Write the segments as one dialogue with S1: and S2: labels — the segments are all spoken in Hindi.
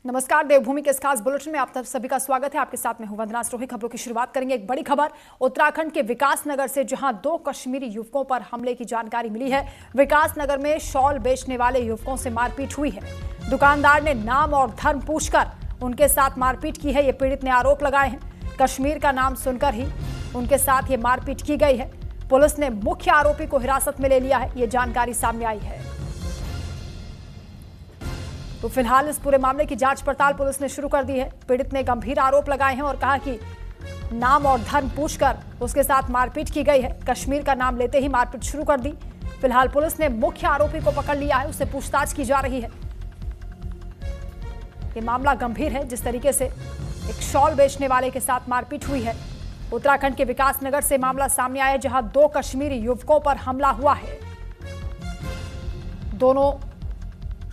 S1: नमस्कार, देवभूमि के इस खास बुलेटिन में आप सभी का स्वागत है। आपके साथ में हूं वंदना स्रोही। खबरों की शुरुआत करेंगे एक बड़ी खबर उत्तराखंड के विकास नगर से, जहां 2 कश्मीरी युवकों पर हमले की जानकारी मिली है। विकास नगर में शॉल बेचने वाले युवकों से मारपीट हुई है। दुकानदार ने नाम और धर्म पूछकर उनके साथ मारपीट की है, ये पीड़ित ने आरोप लगाए हैं। कश्मीर का नाम सुनकर ही उनके साथ ये मारपीट की गई है। पुलिस ने मुख्य आरोपी को हिरासत में ले लिया है, ये जानकारी सामने आई है। तो फिलहाल इस पूरे मामले की जांच पड़ताल पुलिस ने शुरू कर दी है। पीड़ित ने गंभीर आरोप लगाए हैं और कहा कि नाम और धर्म पूछकर उसके साथ मारपीट की गई है। कश्मीर का नाम लेते ही मारपीट शुरू कर दी। फिलहाल पुलिस ने मुख्य आरोपी को पकड़ लिया है, उससे पूछताछ की जा रही है। ये मामला गंभीर है, जिस तरीके से एक शॉल बेचने वाले के साथ मारपीट हुई है। उत्तराखंड के विकास नगर से मामला सामने आया, जहां 2 कश्मीरी युवकों पर हमला हुआ है। दोनों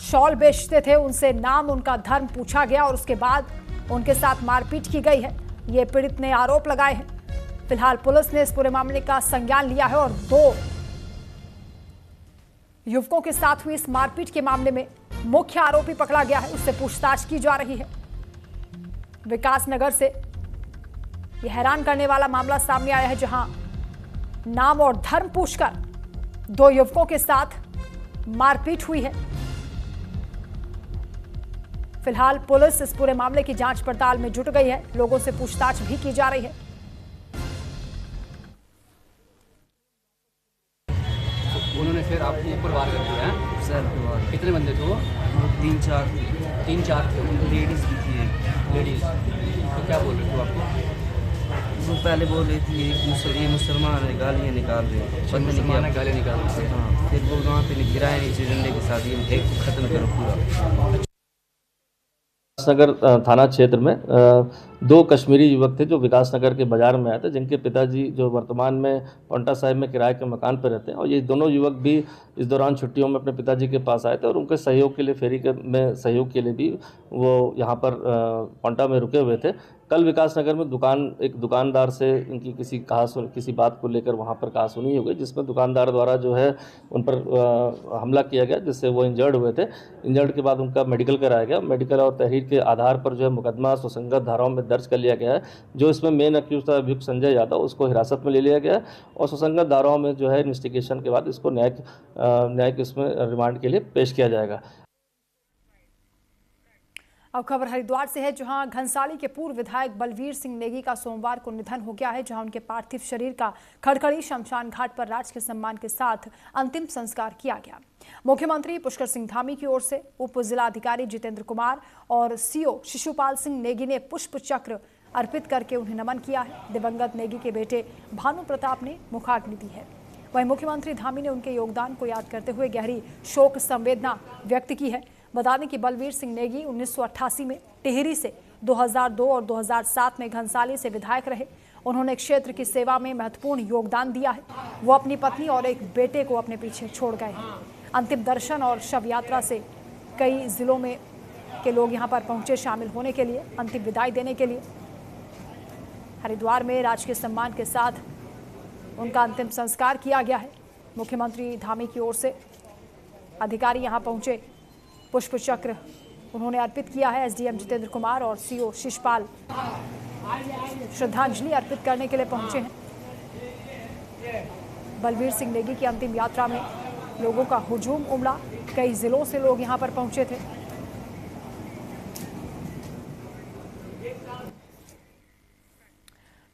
S1: शॉल बेचते थे, उनसे नाम, उनका धर्म पूछा गया और उसके बाद उनके साथ मारपीट की गई है, ये पीड़ित ने आरोप लगाए हैं। फिलहाल पुलिस ने इस पूरे मामले का संज्ञान लिया है और 2 युवकों के साथ हुई इस मारपीट के मामले में मुख्य आरोपी पकड़ा गया है, उससे पूछताछ की जा रही है। विकास नगर से यह हैरान करने वाला मामला सामने आया है, जहां नाम और धर्म पूछकर 2 युवकों के साथ मारपीट हुई है। फिलहाल पुलिस इस पूरे मामले की जांच पड़ताल में जुट गई है, लोगों से पूछताछ भी की जा रही है।
S2: उन्होंने फिर आपको ऊपर वार कर दिया है?
S3: सर
S2: कितने बंदे थे वो?
S3: 3-4
S2: थे।
S3: लेडीज भी थी एक।
S2: लेडीज तो क्या बोल रहे थे आपको?
S3: वो पहले बोल रही थी ये मुसलमान है, गालियाँ निकाल रहे हैं। पता नहीं
S2: मुसलमान
S3: क्या।
S2: है, गाली निकाल रहे थे।
S3: हाँ, फिर वो वहाँ पे गिराए नीचे डंडे के साथ, ये एक को खत्म करो पूरा।
S4: नगर थाना क्षेत्र में 2 कश्मीरी युवक थे जो विकास नगर के बाजार में आए थे, जिनके पिताजी जो वर्तमान में पौंटा साहिब में किराए के मकान पर रहते हैं। और ये दोनों युवक भी इस दौरान छुट्टियों में अपने पिताजी के पास आए थे और उनके सहयोग के लिए, फेरी में सहयोग के लिए भी वो यहाँ पर पौंटा में रुके हुए थे। कल विकास नगर में एक दुकानदार से इनकी किसी बात को लेकर वहाँ पर कहासुनी हो गई, जिसमें दुकानदार द्वारा जो है उन पर हमला किया गया, जिससे वो इंजर्ड हुए थे। इंजर्ड के बाद उनका मेडिकल कराया गया। मेडिकल और तहरीर के आधार पर जो है मुकदमा सुसंगत धाराओं में दर्ज कर लिया गया है। जो इसमें मेन अक्यूज था अभियुक्त संजय यादव, उसको हिरासत में ले लिया गया है और सुसंगत धाराओं में जो है इन्वेस्टिगेशन के बाद इसको न्यायिक इसमें रिमांड के लिए पेश किया जाएगा।
S1: अब खबर हरिद्वार से है, जहां घनसाली के पूर्व विधायक बलवीर सिंह नेगी का सोमवार को निधन हो गया है। जहां उनके पार्थिव शरीर का खड़खड़ी शमशान घाट पर राजकीय सम्मान के साथ अंतिम संस्कार किया गया। मुख्यमंत्री पुष्कर सिंह धामी की ओर से उप जिलाधिकारी जितेंद्र कुमार और सीओ शिशुपाल सिंह नेगी ने पुष्प चक्र अर्पित करके उन्हें नमन किया है। दिवंगत नेगी के बेटे भानु प्रताप ने मुखाग्नि दी है। वहीं मुख्यमंत्री धामी ने उनके योगदान को याद करते हुए गहरी शोक संवेदना व्यक्त की है। बता दें कि बलवीर सिंह नेगी 1988 में टिहरी से, 2002 और 2007 में घनसाली से विधायक रहे। उन्होंने क्षेत्र की सेवा में महत्वपूर्ण योगदान दिया है। वो अपनी पत्नी और एक बेटे को अपने पीछे छोड़ गए हैं। अंतिम दर्शन और शव यात्रा से कई जिलों में के लोग यहां पर पहुंचे शामिल होने के लिए, अंतिम विदाई देने के लिए। हरिद्वार में राजकीय सम्मान के साथ उनका अंतिम संस्कार किया गया है। मुख्यमंत्री धामी की ओर से अधिकारी यहां पहुंचे, पुष्प चक्र उन्होंने अर्पित किया है। एसडीएम जितेंद्र कुमार और सीओ शिशपाल श्रद्धांजलि अर्पित करने के लिए पहुंचे हैं। बलवीर सिंह नेगी की अंतिम यात्रा में लोगों का हुजूम उमड़ा, कई जिलों से लोग यहां पर पहुंचे थे।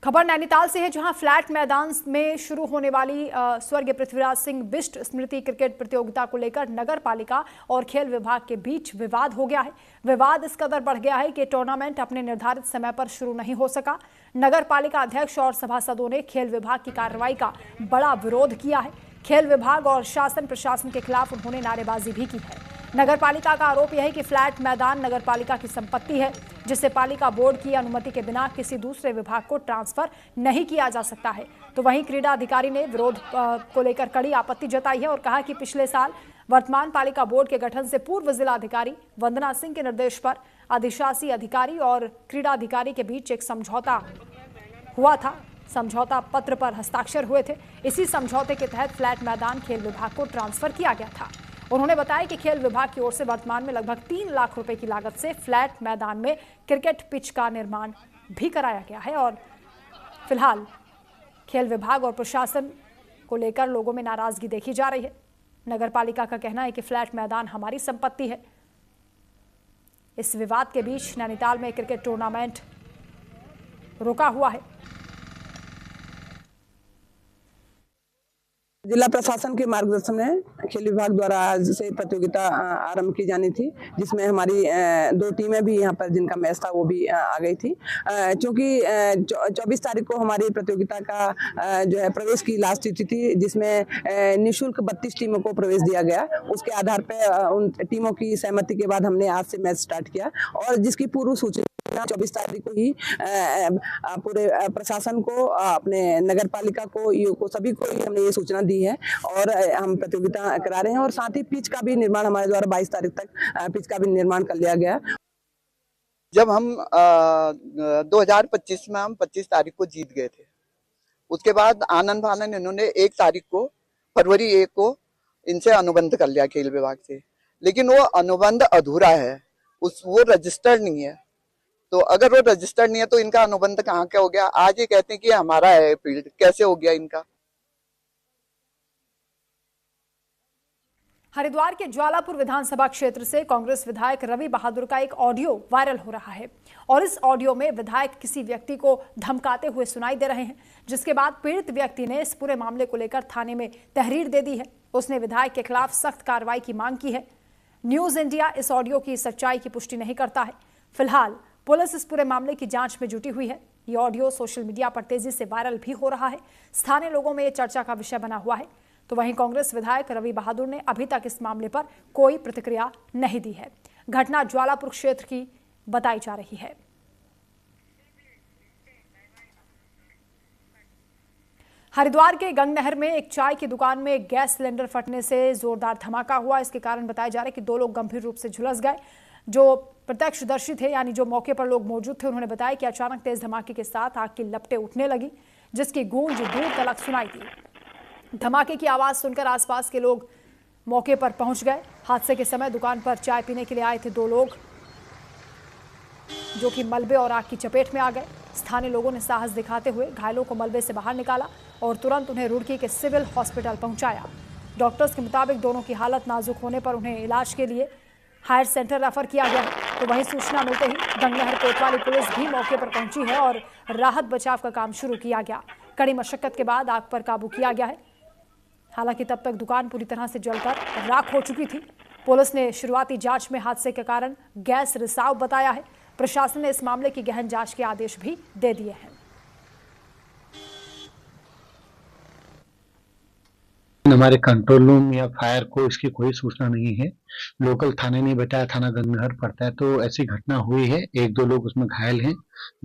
S1: खबर नैनीताल से है, जहां फ्लैट मैदान में शुरू होने वाली स्वर्गीय पृथ्वीराज सिंह बिष्ट स्मृति क्रिकेट प्रतियोगिता को लेकर नगर पालिका और खेल विभाग के बीच विवाद हो गया है। विवाद इस कदर बढ़ गया है कि टूर्नामेंट अपने निर्धारित समय पर शुरू नहीं हो सका। नगर पालिका अध्यक्ष और सभासदों ने खेल विभाग की कार्रवाई का बड़ा विरोध किया है। खेल विभाग और शासन प्रशासन के खिलाफ उन्होंने नारेबाजी भी की है। नगर पालिका का आरोप यह है कि फ्लैट मैदान नगर पालिका की संपत्ति है, जिसे पालिका बोर्ड की अनुमति के बिना किसी दूसरे विभाग को ट्रांसफर नहीं किया जा सकता है। तो वहीं क्रीड़ा अधिकारी ने विरोध को लेकर कड़ी आपत्ति जताई है और कहा कि पिछले साल वर्तमान पालिका बोर्ड के गठन से पूर्व जिलाधिकारी वंदना सिंह के निर्देश पर अधिशासी अधिकारी और क्रीड़ा अधिकारी के बीच एक समझौता हुआ था। समझौता पत्र पर हस्ताक्षर हुए थे। इसी समझौते के तहत फ्लैट मैदान खेल विभाग को ट्रांसफर किया गया था। उन्होंने बताया कि खेल विभाग की ओर से वर्तमान में लगभग 3 लाख रुपए की लागत से फ्लैट मैदान में क्रिकेट पिच का निर्माण भी कराया गया है और फिलहाल खेल विभाग और प्रशासन को लेकर लोगों में नाराजगी देखी जा रही है। नगर पालिका का कहना है कि फ्लैट मैदान हमारी संपत्ति है। इस विवाद के बीच नैनीताल में क्रिकेट टूर्नामेंट रुका हुआ है।
S5: जिला प्रशासन के मार्गदर्शन में खेल विभाग द्वारा आज से प्रतियोगिता आरंभ की जानी थी, जिसमें हमारी 2 टीमें भी यहाँ पर जिनका मैच था वो भी आ गई थी। क्योंकि 24 तारीख को हमारी प्रतियोगिता का जो है प्रवेश की लास्ट तिथि थी, जिसमें निःशुल्क 32 टीमों को प्रवेश दिया गया। उसके आधार पर उन टीमों की सहमति के बाद हमने आज से मैच स्टार्ट किया और जिसकी पूर्व सूचना 24 तारीख को ही पूरे प्रशासन को, अपने नगर पालिका को, सभी को हमने ये सूचना दी है और हम प्रतियोगिता करा रहे हैं। और साथ ही पिच का भी निर्माण हमारे द्वारा 22 तारीख तक पिच का भी निर्माण कर लिया गया।
S6: जब हम 2025 में हम 25 तारीख को जीत गए थे, उसके बाद आनंद भानन इन्होंने 1 तारीख को फरवरी 1 को इनसे अनुबंध कर लिया खेल विभाग से, लेकिन वो अनुबंध अधूरा है, वो रजिस्टर्ड नहीं है। तो अगर वो रजिस्टर्ड नहीं है तो इनका अनुबंध कहाँ का हो गया? आज ये कहते हैं कि हमारा है फील्ड, कैसे हो गया इनका?
S1: हरिद्वार के ज्वालापुर विधानसभा क्षेत्र से कांग्रेस विधायक रवि बहादुर का एक ऑडियो वायरल हो रहा है और इस ऑडियो में विधायक किसी व्यक्ति को धमकाते हुए सुनाई दे रहे हैं, जिसके बाद पीड़ित व्यक्ति ने इस पूरे मामले को लेकर थाने में तहरीर दे दी है। उसने विधायक के खिलाफ सख्त कार्रवाई की मांग की है। न्यूज इंडिया इस ऑडियो की सच्चाई की पुष्टि नहीं करता है। फिलहाल पुलिस इस पूरे मामले की जांच में जुटी हुई है। ये ऑडियो सोशल मीडिया पर तेजी से वायरल भी हो रहा है। स्थानीय लोगों में ये चर्चा का विषय बना हुआ है। तो वहीं कांग्रेस विधायक रवि बहादुर ने अभी तक इस मामले पर कोई प्रतिक्रिया नहीं दी है। घटना ज्वालापुर क्षेत्र की बताई जा रही है। हरिद्वार के गंगनहर में एक चाय की दुकान में एक गैस सिलेंडर फटने से जोरदार धमाका हुआ। इसके कारण बताया जा रहा है कि 2 लोग गंभीर रूप से झुलस गए। जो प्रत्यक्षदर्शी थे, यानी जो मौके पर लोग मौजूद थे, उन्होंने बताया कि अचानक तेज धमाके के साथ आग की लपटें उठने लगी, जिसकी गूंज दूर तक सुनाई दी। धमाके की आवाज सुनकर आसपास के लोग मौके पर पहुंच गए। हादसे के समय दुकान पर चाय पीने के लिए आए थे 2 लोग, जो कि मलबे और आग की चपेट में आ गए। स्थानीय लोगों ने साहस दिखाते हुए घायलों को मलबे से बाहर निकाला और तुरंत उन्हें रुड़की के सिविल हॉस्पिटल पहुंचाया। डॉक्टर्स के मुताबिक दोनों की हालत नाजुक होने पर उन्हें इलाज के लिए हायर सेंटर रेफर किया गया है। तो वहीं सूचना मिलते ही गंगनहर कोतवाली पुलिस भी मौके पर पहुंची है और राहत बचाव का काम शुरू किया गया। कड़ी मशक्कत के बाद आग पर काबू किया गया है। हालांकि तब तक दुकान पूरी तरह से जलकर राख हो चुकी थी। पुलिस ने शुरुआती जांच में हादसे के कारण गैस रिसाव बताया है। प्रशासन ने इस मामले की गहन जांच के आदेश भी दे दिए हैं।
S7: हमारे कंट्रोल रूम या फायर को इसकी कोई सूचना नहीं है। लोकल थाने ने बताया, थाना गंगनहर पड़ता है, तो ऐसी घटना हुई है। 1-2 लोग उसमें घायल हैं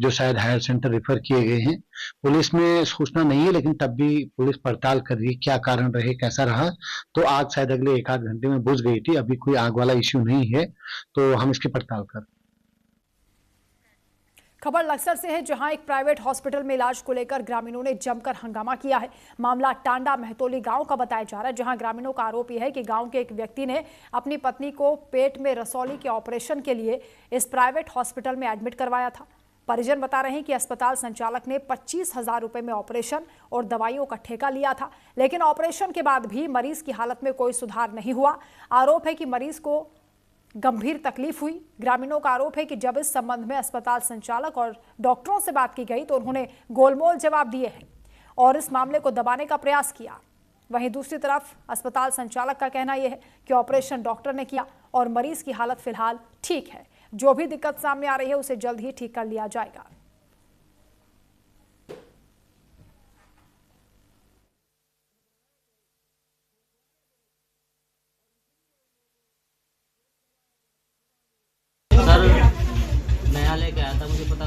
S7: जो शायद हायर सेंटर रेफर किए गए हैं। पुलिस में सूचना नहीं है, लेकिन तब भी पुलिस पड़ताल कर रही है क्या कारण रहे, कैसा रहा। तो आग शायद अगले 1-8 घंटे में बुझ गई थी। अभी कोई आग वाला इश्यू नहीं है, तो हम इसकी पड़ताल कर।
S1: खबर लक्सर से है, जहां एक प्राइवेट हॉस्पिटल में इलाज को लेकर ग्रामीणों ने जमकर हंगामा किया है। मामला टांडा महतोली गांव का बताया जा रहा है, जहां ग्रामीणों का आरोप यह है कि गांव के एक व्यक्ति ने अपनी पत्नी को पेट में रसौली के ऑपरेशन के लिए इस प्राइवेट हॉस्पिटल में एडमिट करवाया था। परिजन बता रहे हैं कि अस्पताल संचालक ने 25,000 रुपए में ऑपरेशन और दवाइयों का ठेका लिया था, लेकिन ऑपरेशन के बाद भी मरीज की हालत में कोई सुधार नहीं हुआ। आरोप है कि मरीज को गंभीर तकलीफ हुई। ग्रामीणों का आरोप है कि जब इस संबंध में अस्पताल संचालक और डॉक्टरों से बात की गई तो उन्होंने गोलमोल जवाब दिए हैं और इस मामले को दबाने का प्रयास किया। वहीं दूसरी तरफ अस्पताल संचालक का कहना यह है कि ऑपरेशन डॉक्टर ने किया और मरीज की हालत फिलहाल ठीक है। जो भी दिक्कत सामने आ रही है उसे जल्द ही ठीक कर लिया जाएगा।
S3: सर नया लेके आया था, मुझे पता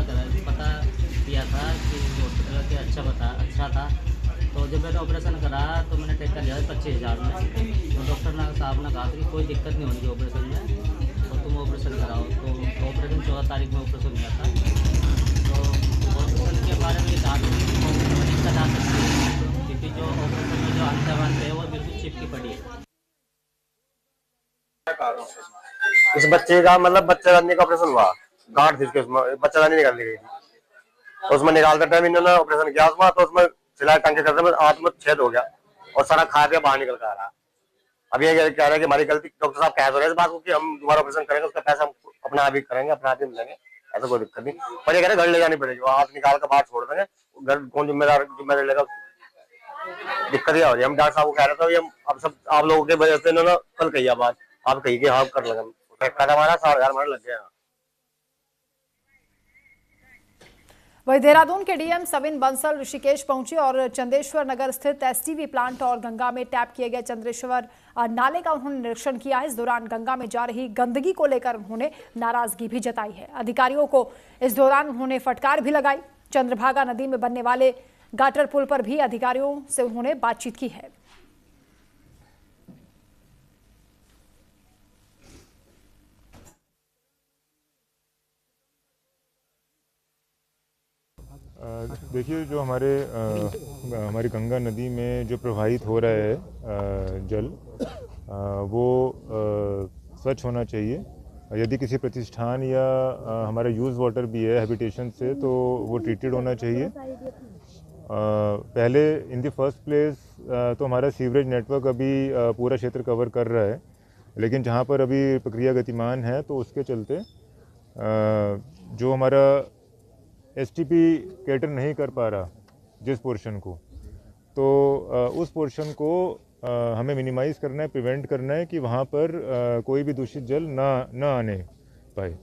S3: किया था कि हॉस्पिटल के अच्छा था। तो जब मैंने ऑपरेशन करा तो मैंने टेका लिया 25,000 में। तो डॉक्टर साहब ने कहा कि कोई दिक्कत नहीं होगी ऑपरेशन में, तो तुम ऑपरेशन कराओ। तो ऑपरेशन 14 तारीख में ऑपरेशन हुआ था। तो ऑपरेशन के बारे में कहा कि दिक्कत आ सकती है, क्योंकि जो ऑपरेशन में जो अंतर्वान है वो बिल्कुल चिपकी पड़ी है।
S8: इस बच्चे का मतलब बच्चेदानी का ऑपरेशन हुआ, गांठ थी उसमें, बच्चेदानी निकाल दी गई थी, तो उसमें निकालते टाइम इन्होंने ऑपरेशन किया उसमें, तो उसमें सिलाई टांग के करते हाथ में छेद हो गया और सारा खा के बाहर निकल कर आ रहा। अब ये कह रहे हैं कि हमारी गलती, डॉक्टर साहब कह रहे हैं इस बात को कि हम दोबारा ऑपरेशन करेंगे, उसका पैसा हम अपना आप ही करेंगे, अपना आप ही मिलेंगे, ऐसा कोई दिक्कत नहीं, पर ये कह रहे घर ले जानी पड़ेगी, वो हाथ निकाल कर बाहर छोड़ देंगे, घर कौन जिम्मेदार लेगा, दिक्कत यह हो रही है। हम डॉक्टर साहब को कह रहे थे अब सब आप लोगों की वजह से इन्होंने कल कही बात, आप कही कि हाँ कर लगे, हमारा 7,000 हमारे लग गया।
S1: वही देहरादून के डीएम सविन बंसल ऋषिकेश पहुंचे और चंदेश्वर नगर स्थित एसटीवी प्लांट और गंगा में टैप किए गए चंद्रेश्वर नाले का उन्होंने निरीक्षण किया है। इस दौरान गंगा में जा रही गंदगी को लेकर उन्होंने नाराजगी भी जताई है। अधिकारियों को इस दौरान उन्होंने फटकार भी लगाई। चंद्रभागा नदी में बनने वाले गाटर पुल पर भी अधिकारियों से उन्होंने बातचीत की है।
S9: देखिए, जो हमारी गंगा नदी में जो प्रवाहित हो रहा है जल, वो स्वच्छ होना चाहिए। यदि किसी प्रतिष्ठान या हमारा यूज़ वाटर भी है हैबिटेशन से, तो वो ट्रीटेड होना चाहिए। पहले इन द फर्स्ट प्लेस तो हमारा सीवरेज नेटवर्क अभी पूरा क्षेत्र कवर कर रहा है, लेकिन जहाँ पर अभी प्रक्रिया गतिमान है तो उसके चलते जो हमारा एसटीपी कैटर नहीं कर पा रहा जिस पोर्शन को, तो उस पोर्शन को हमें मिनिमाइज़ करना है, प्रिवेंट करना है कि वहाँ पर कोई भी दूषित जल ना आने पाए।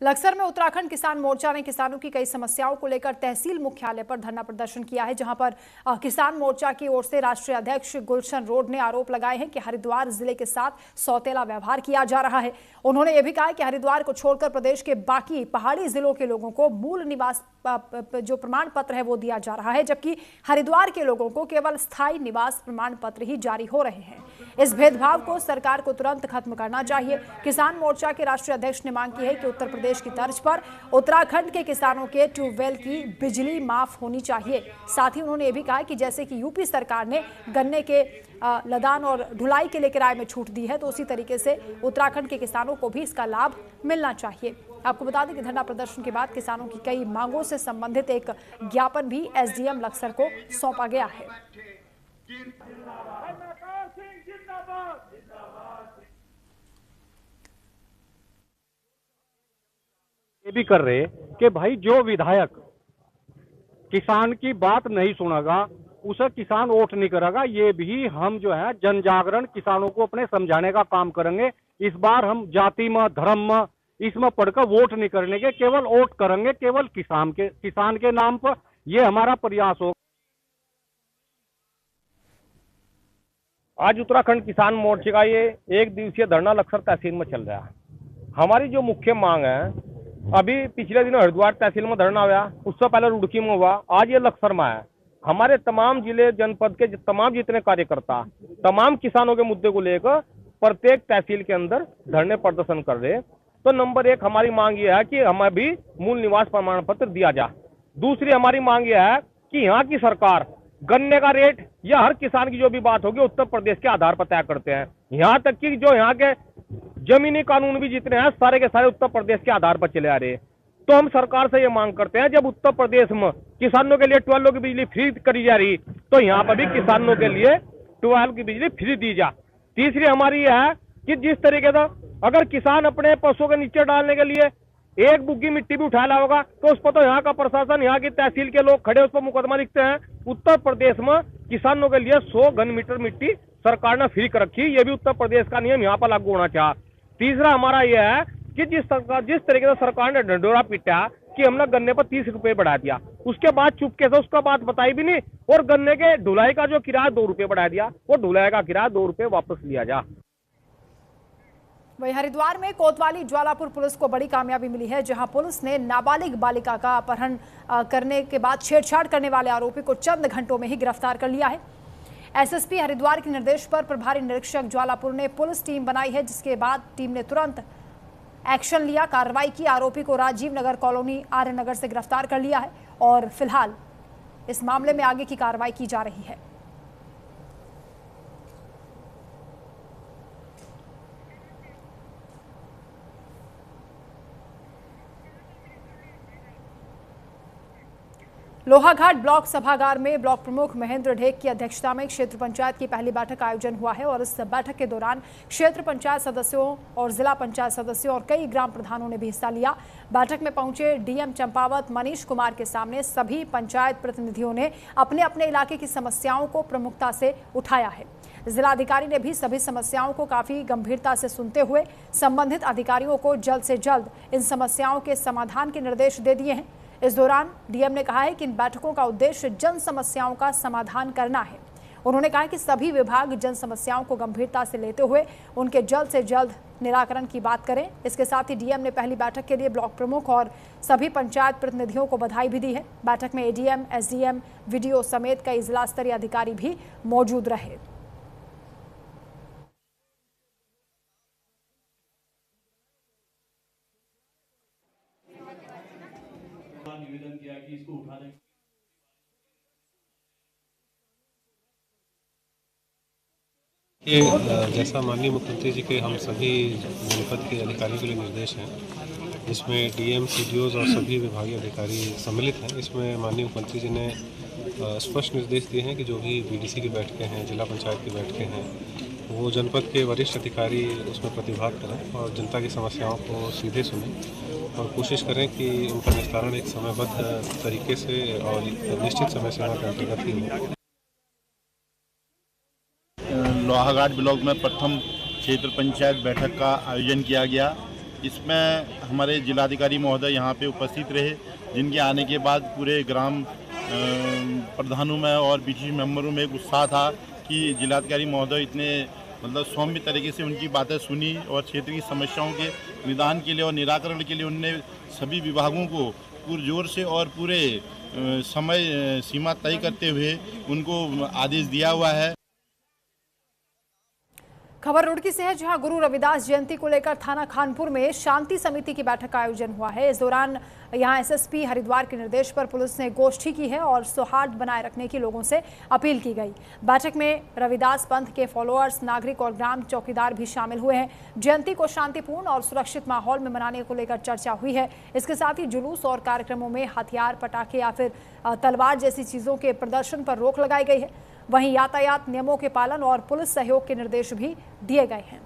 S1: लक्सर में उत्तराखंड किसान मोर्चा ने किसानों की कई समस्याओं को लेकर तहसील मुख्यालय पर धरना प्रदर्शन किया है, जहां पर किसान मोर्चा की ओर से राष्ट्रीय अध्यक्ष गुलशन रोड ने आरोप लगाए हैं कि हरिद्वार जिले के साथ सौतेला व्यवहार किया जा रहा है। उन्होंने यह भी कहा कि हरिद्वार को छोड़कर प्रदेश के बाकी पहाड़ी जिलों के लोगों को मूल निवास जो प्रमाण पत्र है वो दिया जा रहा है, जबकि हरिद्वार के लोगों को केवल स्थायी निवास प्रमाण पत्र ही जारी हो रहे हैं। इस भेदभाव को सरकार को तुरंत खत्म करना चाहिए। किसान मोर्चा के राष्ट्रीय अध्यक्ष ने मांग की है कि उत्तर प्रदेश की तर्ज पर उत्तराखंड के किसानों के ट्यूबवेल की बिजली माफ होनी चाहिए। साथ ही उन्होंने ये भी कहा कि जैसे कि यूपी सरकार ने गन्ने के लदान और ढुलाई के लिए किराए में छूट दी है, तो उसी तरीके से उत्तराखंड के किसानों को भी इसका लाभ मिलना चाहिए। आपको बता दें कि धरना प्रदर्शन के बाद किसानों की कई मांगों से संबंधित एक ज्ञापन भी एसडीएम लक्सर को सौंपा गया है।
S10: ये भी कर रहे कि भाई जो विधायक किसान की बात नहीं सुनेगा उसे किसान वोट नहीं करेगा। ये भी हम जो है जन जागरण किसानों को अपने समझाने का काम करेंगे। इस बार हम जाति में धर्म में इसमें पढ़कर वोट नहीं करने के, केवल वोट करेंगे केवल किसान के नाम पर। ये हमारा प्रयास होगा। आज उत्तराखंड किसान मोर्चे का ये एक दिवसीय धरना लक्सर तहसील में चल रहा है। हमारी जो मुख्य मांग है, अभी पिछले दिनों हरिद्वार तहसील में धरना हुआ, उससे पहले रुड़की में हुआ, आज ये लक्सर में है। हमारे तमाम जिले जनपद के तमाम जितने कार्यकर्ता तमाम किसानों के मुद्दे को लेकर प्रत्येक तहसील के अंदर धरने प्रदर्शन कर रहे। तो नंबर एक हमारी मांग यह है कि हमें भी मूल निवास प्रमाण पत्र दिया जाए। दूसरी हमारी मांग यह है कि यहाँ की सरकार गन्ने का रेट या हर किसान की जो भी बात होगी उत्तर प्रदेश के आधार पर तय करते हैं। यहाँ तक कि जो यहाँ के जमीनी कानून भी जितने हैं सारे के सारे उत्तर प्रदेश के आधार पर चले आ रहे हैं। तो हम सरकार से ये मांग करते हैं, जब उत्तर प्रदेश में किसानों के लिए 12 की बिजली फ्री करी जा रही, तो यहाँ पर भी किसानों के लिए 12 की बिजली फ्री दी जा। तीसरी हमारी यह है कि जिस तरीके से अगर किसान अपने पशुओं के नीचे डालने के लिए एक बुग्गी मिट्टी भी उठा ला होगा, तो उस पर तो यहाँ का प्रशासन, यहाँ की तहसील के लोग खड़े उस पर मुकदमा लिखते हैं। उत्तर प्रदेश में किसानों के लिए 100 घन मीटर मिट्टी सरकार ने फ्री कर रखी। ये भी उत्तर प्रदेश का नियम यहाँ पर लागू होना चाहिए। तीसरा हमारा यह है कि जिस तरीके से सरकार ने ढंढोरा पीटा कि हमने गन्ने पर 30 रुपए बढ़ा दिया, उसके बाद चुपके से उसका बात बताई भी नहीं, और गन्ने के ढुलाई का जो किराया 2 रुपए बढ़ा दिया, वो ढुलाई का किराया 2 रुपए वापस लिया जा।
S1: वहीं हरिद्वार में कोतवाली ज्वालापुर पुलिस को बड़ी कामयाबी मिली है, जहां पुलिस ने नाबालिग बालिका का अपहरण करने के बाद छेड़छाड़ करने वाले आरोपी को चंद घंटों में ही गिरफ्तार कर लिया है। एसएसपी हरिद्वार के निर्देश पर प्रभारी निरीक्षक ज्वालापुर ने पुलिस टीम बनाई है, जिसके बाद टीम ने तुरंत एक्शन लिया, कार्रवाई की। आरोपी को राजीव नगर कॉलोनी आर्य नगर से गिरफ्तार कर लिया है और फिलहाल इस मामले में आगे की कार्रवाई की जा रही है। लोहाघाट ब्लॉक सभागार में ब्लॉक प्रमुख महेंद्र ढेक की अध्यक्षता में क्षेत्र पंचायत की पहली बैठक का आयोजन हुआ है और इस बैठक के दौरान क्षेत्र पंचायत सदस्यों और जिला पंचायत सदस्यों और कई ग्राम प्रधानों ने भी हिस्सा लिया। बैठक में पहुंचे डीएम चंपावत मनीष कुमार के सामने सभी पंचायत प्रतिनिधियों ने अपने अपने इलाके की समस्याओं को प्रमुखता से उठाया है। जिलाधिकारी ने भी सभी समस्याओं को काफी गंभीरता से सुनते हुए संबंधित अधिकारियों को जल्द से जल्द इन समस्याओं के समाधान के निर्देश दे दिए हैं। इस दौरान डीएम ने कहा है कि इन बैठकों का उद्देश्य जन समस्याओं का समाधान करना है। उन्होंने कहा कि सभी विभाग जन समस्याओं को गंभीरता से लेते हुए उनके जल्द से जल्द निराकरण की बात करें। इसके साथ ही डीएम ने पहली बैठक के लिए ब्लॉक प्रमुख और सभी पंचायत प्रतिनिधियों को बधाई भी दी है। बैठक में एडीएम, एसडीएम, वीडीओ समेत कई जिला स्तरीय अधिकारी भी मौजूद रहे।
S11: निवेदन किया कि इसको उठाने
S12: जैसा माननीय मुख्यमंत्री जी के हम सभी जनपद के अधिकारियों के लिए निर्देश हैं, इसमें डीएम, सीडीओज और सभी विभागीय अधिकारी सम्मिलित हैं। इसमें माननीय मुख्यमंत्री जी ने स्पष्ट निर्देश दिए हैं कि जो भी बीडीसी की बैठकें हैं, जिला पंचायत की बैठकें हैं, वो जनपद के वरिष्ठ अधिकारी उसमें प्रतिभाग करें और जनता की समस्याओं को सीधे सुनें और कोशिश करें कि उनका निस्तारण एक समयबद्ध तरीके से और निश्चित समय सीमा के अंतर्गत ही हो।
S11: लोहाघाट ब्लॉक में प्रथम क्षेत्र पंचायत बैठक का आयोजन किया गया। इसमें हमारे जिलाधिकारी महोदय यहाँ पे उपस्थित रहे, जिनके आने के बाद पूरे ग्राम प्रधानों में और बीडीसी मेंबरों में एक उत्साह था कि जिलाधिकारी महोदय इतने सौम्य तरीके से उनकी बातें सुनी और क्षेत्र की समस्याओं के निदान के लिए और निराकरण के लिए उनने सभी विभागों को पुरजोर से और पूरे समय सीमा तय करते हुए उनको आदेश दिया हुआ है।
S1: खबर रुड़की से है, जहां गुरु रविदास जयंती को लेकर थाना खानपुर में शांति समिति की बैठक का आयोजन हुआ है। इस दौरान यहां एसएसपी हरिद्वार के निर्देश पर पुलिस ने गोष्ठी की है और सौहार्द बनाए रखने की लोगों से अपील की गई। बैठक में रविदास पंथ के फॉलोअर्स, नागरिक और ग्राम चौकीदार भी शामिल हुए हैं। जयंती को शांतिपूर्ण और सुरक्षित माहौल में मनाने को लेकर चर्चा हुई है। इसके साथ ही जुलूस और कार्यक्रमों में हथियार, पटाखे या फिर तलवार जैसी चीजों के प्रदर्शन पर रोक लगाई गई है। वहीं यातायात नियमों के पालन और पुलिस सहयोग के निर्देश भी दिए गए हैं।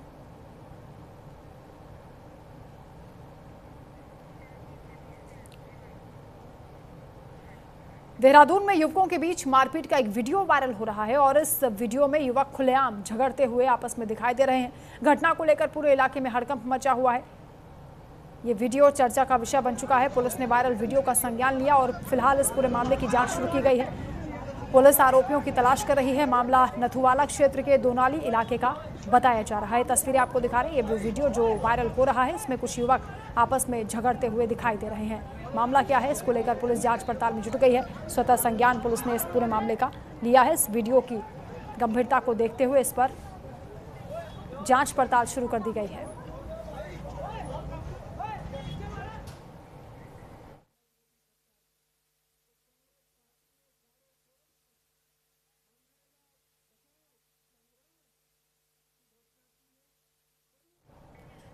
S1: देहरादून में युवकों के बीच मारपीट का एक वीडियो वायरल हो रहा है और इस वीडियो में युवक खुलेआम झगड़ते हुए आपस में दिखाई दे रहे हैं। घटना को लेकर पूरे इलाके में हड़कंप मचा हुआ है। ये वीडियो चर्चा का विषय बन चुका है। पुलिस ने वायरल वीडियो का संज्ञान लिया और फिलहाल इस पूरे मामले की जांच शुरू की गई है। पुलिस आरोपियों की तलाश कर रही है। मामला नथुवाला क्षेत्र के दोनाली इलाके का बताया जा रहा है। तस्वीरें आपको दिखा रहे हैं। ये वीडियो जो वायरल हो रहा है, इसमें कुछ युवक आपस में झगड़ते हुए दिखाई दे रहे हैं। मामला क्या है, इसको लेकर पुलिस जांच पड़ताल में जुट गई है। स्वतः संज्ञान पुलिस ने इस पूरे मामले का लिया है। इस वीडियो की गंभीरता को देखते हुए इस पर जांच पड़ताल शुरू कर दी गई है।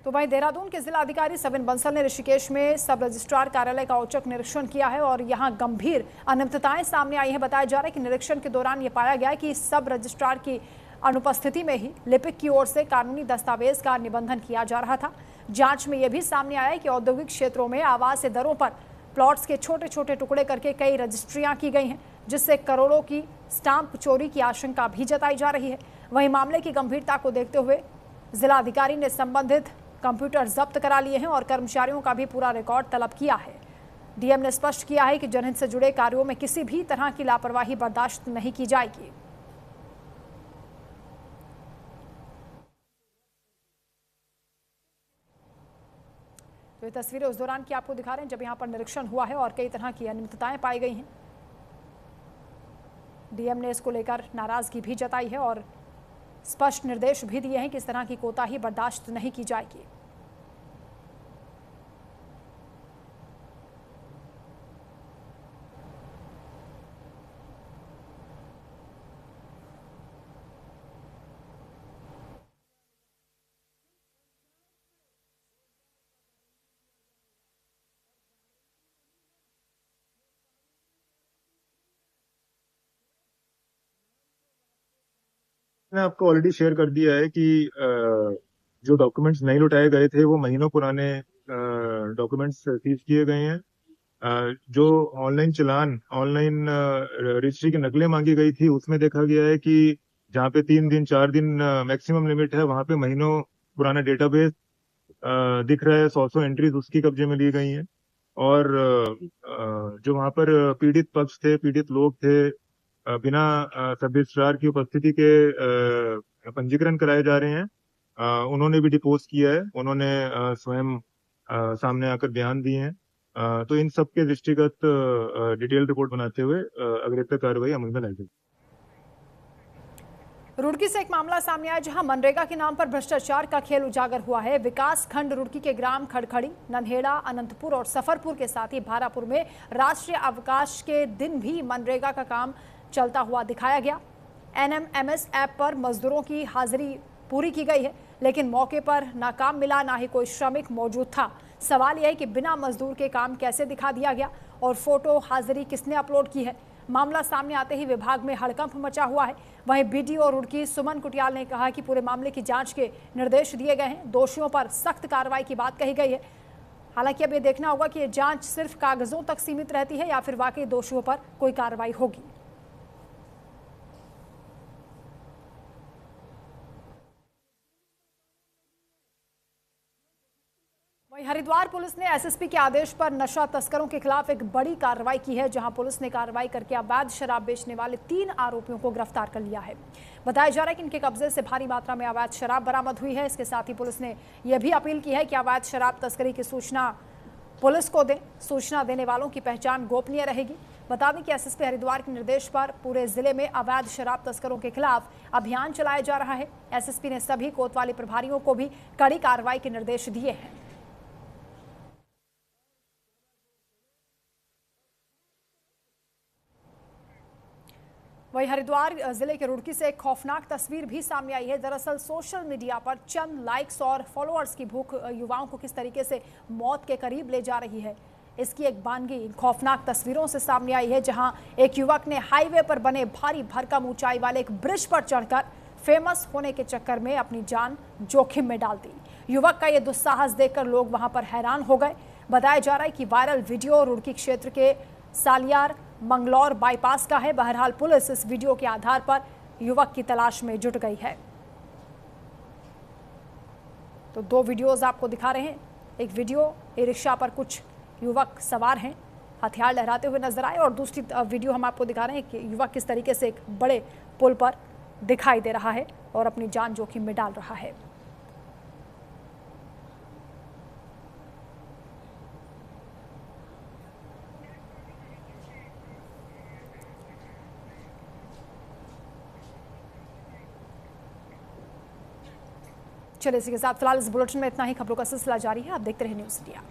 S1: तो वहीं देहरादून के जिला अधिकारी सविन बंसल ने ऋषिकेश में सब रजिस्ट्रार कार्यालय का औचक निरीक्षण किया है और यहां गंभीर अनियमितताएं सामने आई हैं। बताया जा रहा है कि निरीक्षण के दौरान यह पाया गया कि सब रजिस्ट्रार की अनुपस्थिति में ही लिपिक की ओर से कानूनी दस्तावेज का निबंधन किया जा रहा था। जांच में यह भी सामने आया कि औद्योगिक क्षेत्रों में आवास दरों पर प्लॉट्स के छोटे छोटे टुकड़े करके कई रजिस्ट्रियां की गई हैं, जिससे करोड़ों की स्टाम्प चोरी की आशंका भी जताई जा रही है। वहीं मामले की गंभीरता को देखते हुए जिलाधिकारी ने संबंधित कंप्यूटर जब्त करा लिए हैं और कर्मचारियों का भी पूरा रिकॉर्ड तलब किया है। डीएम ने स्पष्ट किया है कि जनहित से जुड़े कार्यों में किसी भी तरह की लापरवाही बर्दाश्त नहीं की जाएगी। तो ये तस्वीरें उस दौरान की आपको दिखा रहे हैं जब यहां पर निरीक्षण हुआ है और कई तरह की अनियमितताएं पाई गई हैं। डीएम ने इसको लेकर नाराजगी भी जताई है और स्पष्ट निर्देश भी दिए हैं कि इस तरह की कोताही बर्दाश्त नहीं की जाएगी।
S9: ने आपको ऑलरेडी शेयर कर दिया है कि जो डॉक्यूमेंट्स नहीं लौटाए गए थे वो महीनों पुराने डॉक्यूमेंट्स सीज किए गए हैं। जो ऑनलाइन रजिस्ट्री की नकलें मांगी गई थी उसमें देखा गया है कि जहाँ पे 3 दिन 4 दिन मैक्सिमम लिमिट है, वहां पे महीनों पुराना डेटाबेस दिख रहा है। 100 एंट्रीज उसकी कब्जे में ली गई हैं। और जो वहां पर पीड़ित पक्ष थे, पीड़ित लोग थे, बिना सब रजिस्ट्रार की उपस्थिति के पंजीकरण कराए जा रहे हैं। उन्होंने भी डिपोज किया है, उन्होंने स्वयं सामने आकर बयान दिए हैं। तो इन सब के दृष्टिगत डिटेल रिपोर्ट बनाते हुए अग्रेतर कार्रवाई अमल में लाई गई।
S1: रुड़की से एक मामला सामने आया जहां मनरेगा के नाम पर भ्रष्टाचार का खेल उजागर हुआ है। विकास खंड रुड़की के ग्राम खड़खड़ी, नन्हेड़ा, अनंतपुर और सफरपुर के साथ ही भारापुर में राष्ट्रीय अवकाश के दिन भी मनरेगा का काम चलता हुआ दिखाया गया। NMMS ऐप पर मजदूरों की हाजिरी पूरी की गई है, लेकिन मौके पर ना काम मिला, ना ही कोई श्रमिक मौजूद था। सवाल यह है कि बिना मजदूर के काम कैसे दिखा दिया गया और फोटो हाजिरी किसने अपलोड की है। मामला सामने आते ही विभाग में हड़कंप मचा हुआ है। वहीं BDO रुड़की सुमन कुटियाल ने कहा कि पूरे मामले की जांच के निर्देश दिए गए हैं, दोषियों पर सख्त कार्रवाई की बात कही गई है। हालांकि अब ये देखना होगा कि ये जांच सिर्फ कागजों तक सीमित रहती है या फिर वाकई दोषियों पर कोई कार्रवाई होगी। हरिद्वार पुलिस ने SSP के आदेश पर नशा तस्करों के खिलाफ एक बड़ी कार्रवाई की है, जहां पुलिस ने कार्रवाई करके अवैध शराब बेचने वाले 3 आरोपियों को गिरफ्तार कर लिया है। बताया जा रहा है कि इनके कब्जे से भारी मात्रा में अवैध शराब बरामद हुई है। इसके साथ ही पुलिस ने यह भी अपील की है कि अवैध शराब तस्करी की सूचना पुलिस को दें। सूचना देने वालों की पहचान गोपनीय रहेगी। बता दें कि SSP हरिद्वार के निर्देश पर पूरे जिले में अवैध शराब तस्करों के खिलाफ अभियान चलाया जा रहा है। SSP ने सभी कोतवाली प्रभारियों को भी कड़ी कार्रवाई के निर्देश दिए हैं। वहीं हरिद्वार जिले के रुड़की से एक खौफनाक तस्वीर भी सामने आई है। दरअसल सोशल मीडिया पर चंद लाइक्स और फॉलोअर्स की भूख युवाओं को किस तरीके से मौत के करीब ले जा रही है, इसकी एक बानगी इन खौफनाक तस्वीरों से सामने आई है, जहां एक युवक ने हाईवे पर बने भारी भरकम ऊंचाई वाले एक ब्रिज पर चढ़कर फेमस होने के चक्कर में अपनी जान जोखिम में डाल दी। युवक का यह दुस्साहस देखकर लोग वहां पर हैरान हो गए। बताया जा रहा है कि वायरल वीडियो रुड़की क्षेत्र के सालियार मंगलौर बाईपास का है। बहरहाल पुलिस इस वीडियो के आधार पर युवक की तलाश में जुट गई है। तो 2 वीडियोस आपको दिखा रहे हैं। एक वीडियो ई रिक्शा पर कुछ युवक सवार हैं, हथियार लहराते हुए नजर आए, और दूसरी वीडियो हम आपको दिखा रहे हैं कि युवक किस तरीके से एक बड़े पुल पर दिखाई दे रहा है और अपनी जान जोखिम में डाल रहा है। चलिए इसी के साथ फिलहाल इस बुलेटिन में इतना ही। खबरों का सिलसिला जारी है, आप देखते रहिए न्यूज़ इंडिया।